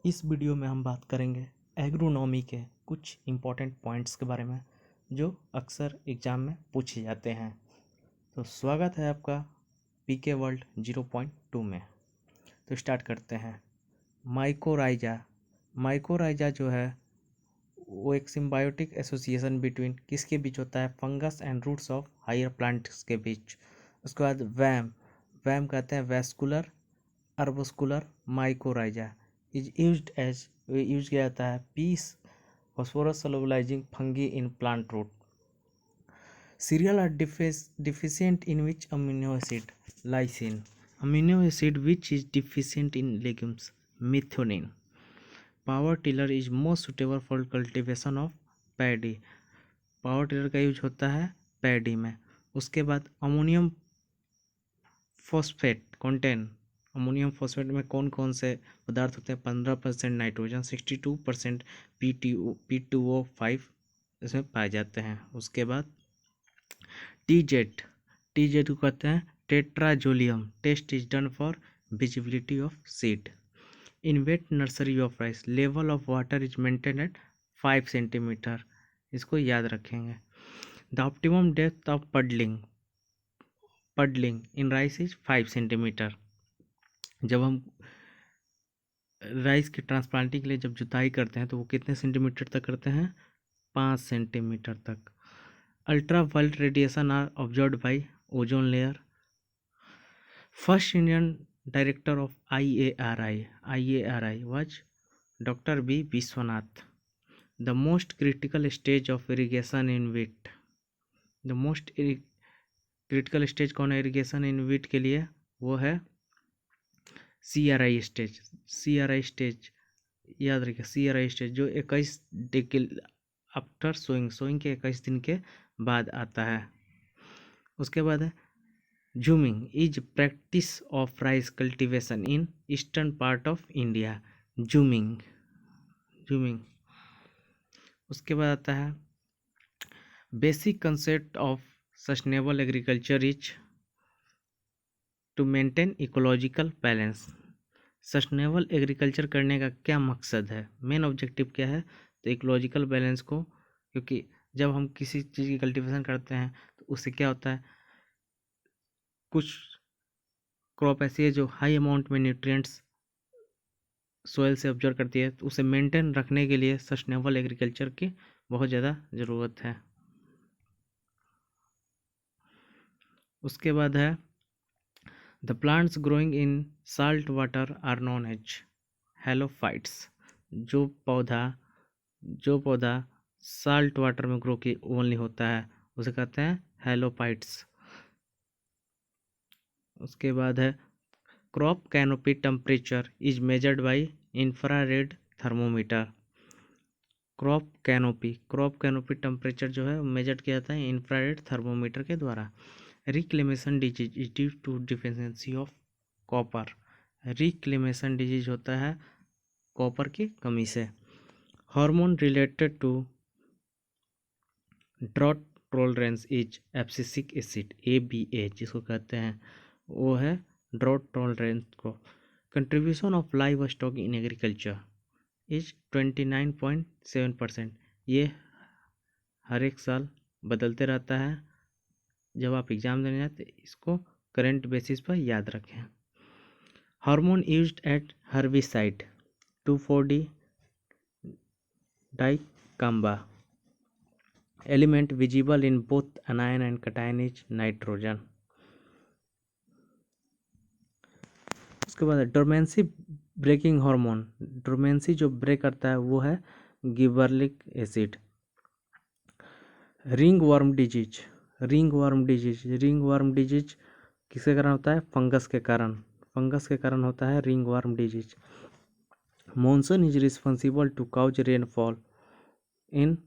इस वीडियो में हम बात करेंगे एग्रोनॉमी के कुछ इम्पोर्टेंट पॉइंट्स के बारे में जो अक्सर एग्ज़ाम में पूछे जाते हैं। तो स्वागत है आपका पीके वर्ल्ड 0.2 में। तो स्टार्ट करते हैं। माइकोराइजा जो है वो एक सिम्बायोटिक एसोसिएशन बिटवीन किसके बीच होता है? Fungus and roots of higher plants के बीच। उसके बाद वैम कहते हैं vesicular arbuscular mycorrhiza is use किया जाता है पीस phosphorus solubilising fungi in plant root. Cereal are deficient in which amino acid? Lysine. Amino acid which is deficient in legumes? Methionine. Power tiller is most suitable for cultivation of paddy. Power tiller का use होता है paddy में। उसके बाद ammonium phosphate contain. Ammonium phosphate में कौन कौन से पदार्थ होते हैं? 15% नाइट्रोजन, 62% P2O5 इसमें पाए जाते हैं। उसके बाद टीजेड को कहते हैं tetrazolium. Test is done for visibility of seed. In wet nursery of rice level of water is maintain at 5 centimetre. इसको याद रखेंगे। The optimum depth of puddling in rice is 5 centimetre. जब हम राइस की transplanting के लिए जब जुताई करते हैं तो वो कितने सेंटीमीटर तक करते हैं? 5 सेंटीमीटर तक। Ultra violet radiation are observed by ozone layer. First Indian director of IARI was Dr. B. Vishwanath. The most critical stage of irrigation in wheat. The most critical stage कौन है irrigation इन wheat के लिए? वो है CRI stage. याद रखिए CRI stage जो 21 day के आफ्टर सोइंग के 21 दिन के बाद आता है। उसके बाद है jhuming is practice of rice cultivation in eastern part of India. Jhuming. उसके बाद आता है basic concept of sustainable agriculture is to maintain ecological balance. Sustainable agriculture करने का क्या मकसद है? मेन ऑब्जेक्टिव क्या है? तो इकोलॉजिकल बैलेंस को, क्योंकि जब हम किसी चीज़ की कल्टीवेशन करते हैं तो उससे क्या होता है, कुछ क्रॉप ऐसी है जो हाई अमाउंट में न्यूट्रिएंट्स सोयल से ऑब्जर्व करती है, तो उसे मेंटेन रखने के लिए सस्टेनेबल एग्रीकल्चर की बहुत ज़्यादा ज़रूरत है। उसके बाद है the plants growing in salt water are known as halophytes. जो पौधा साल्ट वाटर में ग्रो की ओनली होता है उसे कहते हैं हेलोफाइट्स। उसके बाद है crop canopy temperature is measured by infrared thermometer. Crop canopy temperature जो है मेजर किया जाता है इंफ्रारेड थर्मोमीटर के द्वारा। Reclamation disease is due to deficiency of copper. Reclamation disease होता है कॉपर की कमी से। Hormone related to drought tolerance is abscisic acid ABA जिसको कहते हैं, वो है ड्रॉट टॉलरेंस को। Contribution of livestock in agriculture is 29.7%। ये हर एक साल बदलते रहता है। जब आप एग्ज़ाम देने जाते इसको करंट बेसिस पर याद रखें। Hormone used at herbicide 2,4-D dicamba. Element visible in both anion and cation is nitrogen. उसके बाद डोरमेंसी ब्रेकिंग हार्मोन। डोरमेंसी जो ब्रेक करता है वो है gibberellic acid. Ring worm disease किसके कारण होता है? फंगस के कारण होता है ring worm disease. Monsoon is responsible to cause rainfall in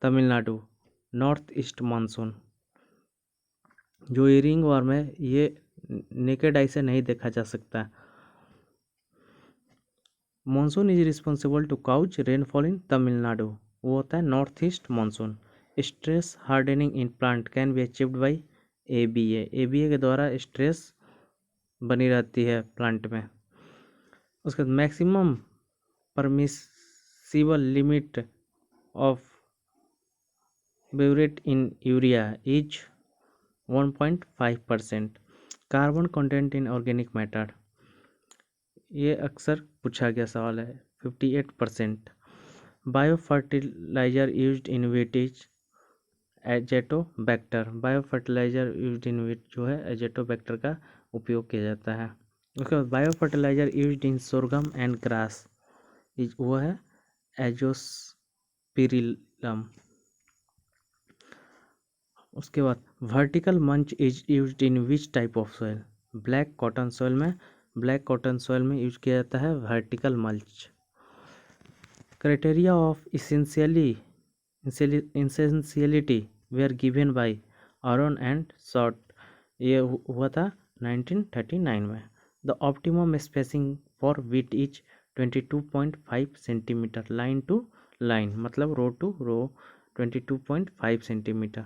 Tamil Nadu north east monsoon. जो ये रिंग वर्म है ये नेकेड आई से नहीं देखा जा सकता। Monsoon is responsible to cause rainfall in Tamil Nadu, वो होता है north east monsoon. Stress hardening in plant can be achieved by ABA के द्वारा स्ट्रेस बनी रहती है प्लांट में। उसके बाद maximum permissible limit of biuret in urea is 1.5%। Carbon content in organic matter, ये अक्सर पूछा गया सवाल है, 58%। Bio fertiliser used in wheat is azotobacter, bio fertiliser used in wheat जो है एजेटोबैक्टर का उपयोग किया जाता है। उसके बाद bio fertiliser used in sorghum and grass is वो है एजोस्पिरिलम। उसके बाद vertical mulch is used in which type of soil, black cotton soil में, ब्लैक कॉटन सॉइल में यूज किया जाता है vertical mulch. Criteria of essentiality were given by Arnon and Short, ये हुआ था 1939 में। The optimum spacing for wheat is 22.5 centimetre line to line, मतलब row to row 22.5 centimetre.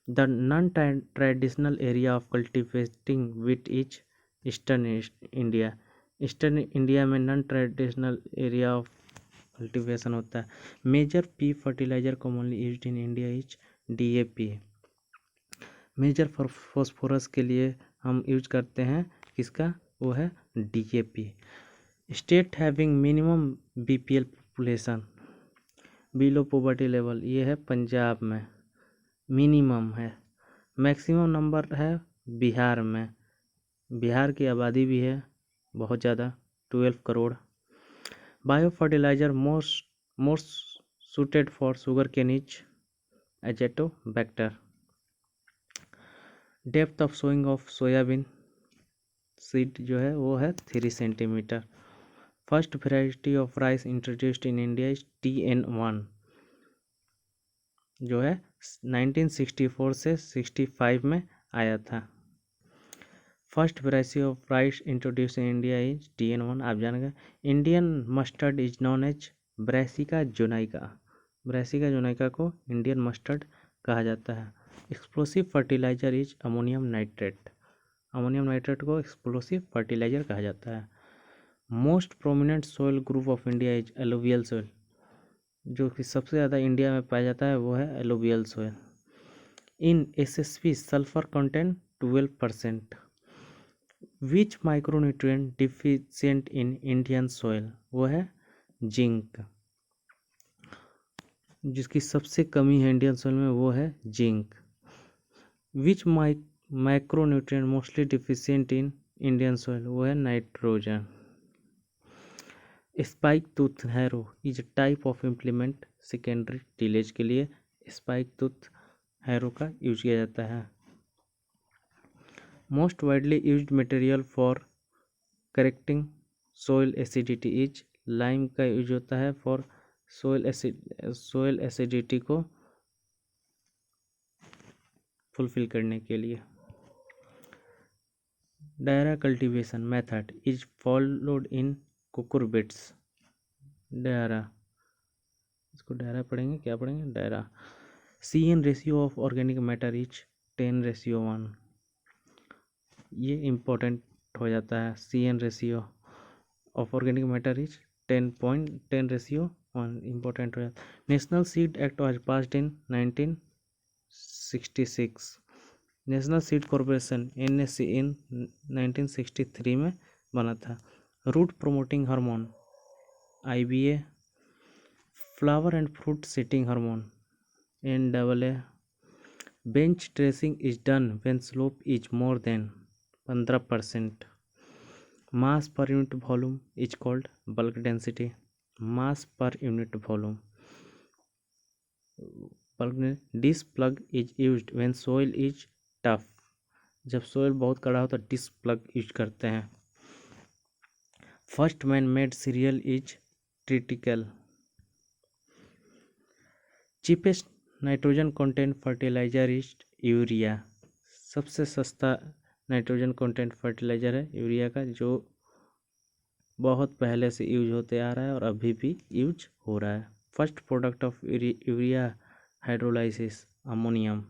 The non traditional area of cultivating wheat is eastern India, eastern India में non traditional area of cultivation होता है। Major P fertiliser commonly used in India is DAP। Major phosphorus के लिए हम use करते हैं किसका, वो है DAP। State having minimum BPL population below poverty level, ये है पंजाब में, मिनिमम है। मैक्सिमम नंबर है बिहार में, बिहार की आबादी भी है बहुत ज़्यादा, 12 crore. Bio fertiliser most suited for sugarcane is azotobacter. Depth of sowing of soybean seed जो है वो है 3 centimetre. First variety of rice introduced in India is TN1 जो है 1964 से 65 में आया था। First variety of rice introduce in India is TN1, आप जानेंगे। Indian mustard is known as Brassica juncea, Brassica juncea को इंडियन मस्टर्ड कहा जाता है। Explosive fertiliser is ammonium nitrate, ammonium nitrate को एक्सप्लोसिव फर्टिलाइजर कहा जाता है। Most prominent soil group of India is alluvial soil, जो कि सबसे ज़्यादा इंडिया में पाया जाता है वो है alluvial soil. In SSP sulphur content 12%। Which micronutrient deficient in Indian soil, वो है जिंक, जिसकी सबसे कमी है इंडियन सोइल में वो है जिंक। Which micronutrient mostly deficient in Indian soil, वो है नाइट्रोजन। Spike tooth harrow is type of implement secondary tillage के लिए स्पाइक टूथ हैरो का यूज किया जाता है। Most widely used material for correcting soil acidity is, lime का यूज होता है फॉर सोइल एसिडिटी को फुलफिल करने के लिए। Diara cultivation method is followed in cucurbits, diara, इसको डायरा पढ़ेंगे, क्या पढ़ेंगे, डायरा। CN ratio of organic matter is 10:1, ये इम्पोर्टेंट हो जाता है। CN ratio of organic matter is 10:1 important हो जाता है। National seed act was passed in 1966, national seed corporation NSC in 1963 में बना था। Root promoting hormone IBA, flower and fruit setting hormone NAA। Bench terracing is done when slope is more than 15%। Mass per unit volume is called bulk density, mass per unit volume. Disc plough is used when soil is tough, जब soil बहुत कड़ा हो तो disc plough use करते हैं। First man made cereal is triticale. Cheapest nitrogen content fertiliser is urea, सबसे सस्ता nitrogen content fertiliser है यूरिया का, जो बहुत पहले से यूज होते आ रहा है और अभी भी यूज हो रहा है। First product of urea hydrolysis ammonium.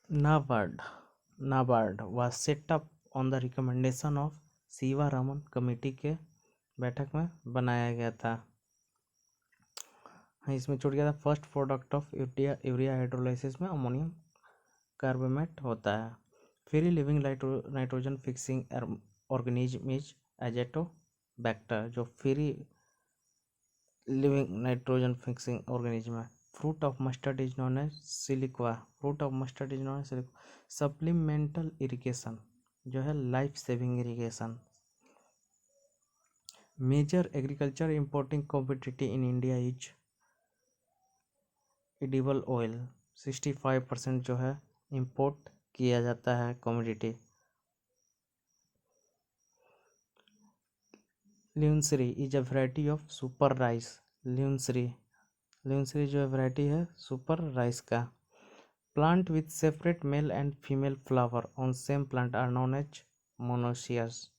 NABARD was set up on the recommendation of Shiva Raman committee के बैठक में बनाया गया था। हाँ, इसमें छूट गया था। First product of urea hydrolysis में अमोनियम कार्बोमेट होता है। Free living nitrogen fixing organism is azotobacter, जो free living nitrogen fixing organism है। Fruit of mustard is known as siliqua, supplemental irrigation जो है life saving irrigation. Major agriculture importing commodity in India is edible oil, 65% जो है import किया जाता है commodity. Lunishree is a variety of super rice, Lunishree जो है वैरायटी है सुपर राइस का। Plant with separate male and female flower on same plant are known as monoecious,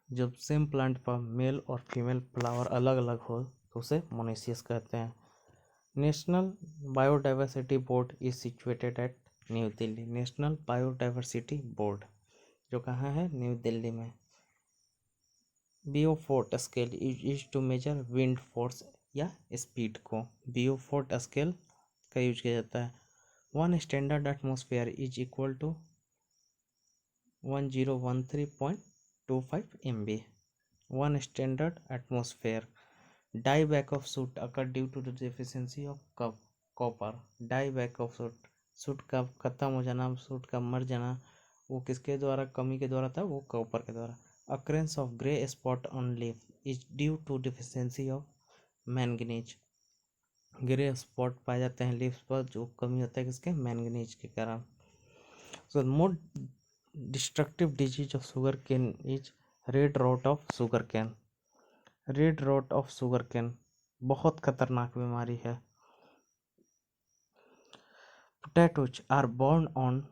जब सेम प्लांट पर मेल और फीमेल फ्लावर अलग अलग हो तो उसे मोनोसियस कहते हैं। National biodiversity board is situated at New Delhi, national biodiversity board जो कहाँ है, न्यू दिल्ली में। Beaufort scale is to measure wind force या स्पीड को, बियोफोर्ट स्केल का यूज किया जाता है। One standard atmosphere is equal to 1013.25 MB, one standard atmosphere. Die back of shoot occur due to the deficiency of copper, die back of shoot का खत्म हो जाना, सूट का मर जाना, वो किसके द्वारा, कमी के द्वारा था, वो कॉपर के द्वारा। occurrence of gray spot on leaf is due to deficiency of manganese, grey spot पाए जाते हैं लीव्स पर जो कमी होता है किसके, मैंगनीज के कारण। So more destructive disease of sugarcane is red rot of sugarcane, red rot of sugarcane बहुत खतरनाक बीमारी है। Potatoes are borne on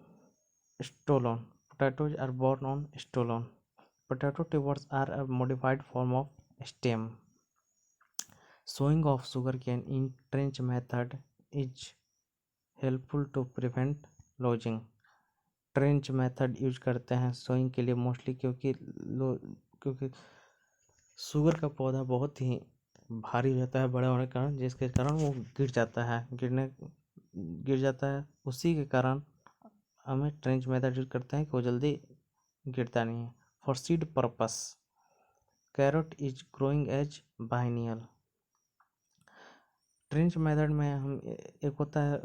stolon, potatoes are borne on stolon, potato tubers are a modified form of stem. Sowing of sugarcane in trench method is helpful to prevent lodging. Trench method use करते हैं sowing के लिए mostly, क्योंकि sugar का पौधा बहुत ही भारी रहता है बड़े होने के कारण, जिसके कारण वो गिर जाता है। उसी के कारण हमें ट्रेंच मेथड यूज करते हैं कि वो जल्दी गिरता नहीं है। For seed purpose carrot is growing as biennial, trench method में हम एक होता है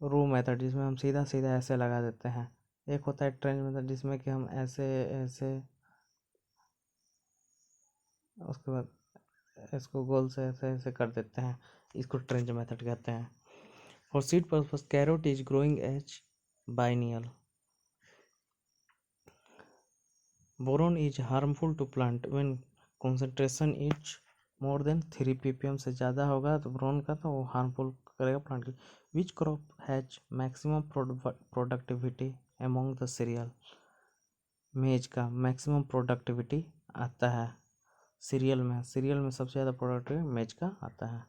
रो मेथड जिसमें हम सीधा सीधा ऐसे लगा देते हैं, एक होता है ट्रेंच मेथड जिसमें कि हम ऐसे ऐसे उसके बाद इसको गोल से ऐसे ऐसे कर देते हैं, इसको ट्रेंच मेथड कहते हैं। For seed purpose carrot is growing as biennial. Boron is harmful to plant when concentration is more than 3 ppm से ज़्यादा होगा तो बोरोन का, तो वो हार्मफुल करेगा प्लांट की। Which crop has maximum productivity among the serial, मेज का मैक्सिमम प्रोडक्टिविटी आता है सीरियल में सबसे ज़्यादा प्रोडक्टिविटी मेज का आता है।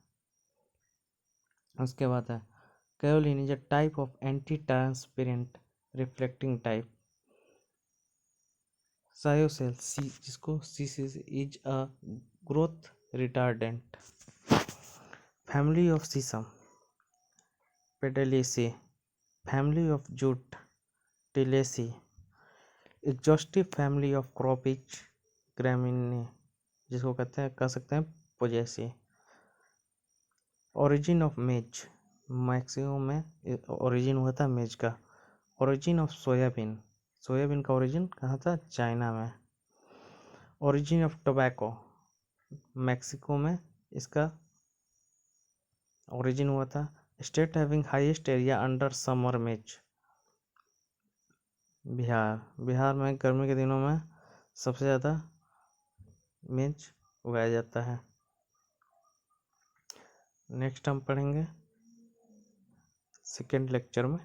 उसके बाद है kaolin is a type of anti transparent reflecting type. Cycocel जिसको is a growth retardant. Family of sesame Pedaliaceae, family of jute Tiliaceae. Exhaustive family of crop is Gramineae, जिसको कह सकते हैं Poaceae. Origin of maize, maximum में origin हुआ था maize का। Origin of soybean, soybean का ओरिजिन कहाँ था, चाइना में। ओरिजिन ऑफ टोबैको, मैक्सिको में इसका ओरिजिन हुआ था। State having highest area under summer मेज, बिहार में गर्मी के दिनों में सबसे ज़्यादा मेज उगाया जाता है। नेक्स्ट हम पढ़ेंगे सेकेंड लेक्चर में।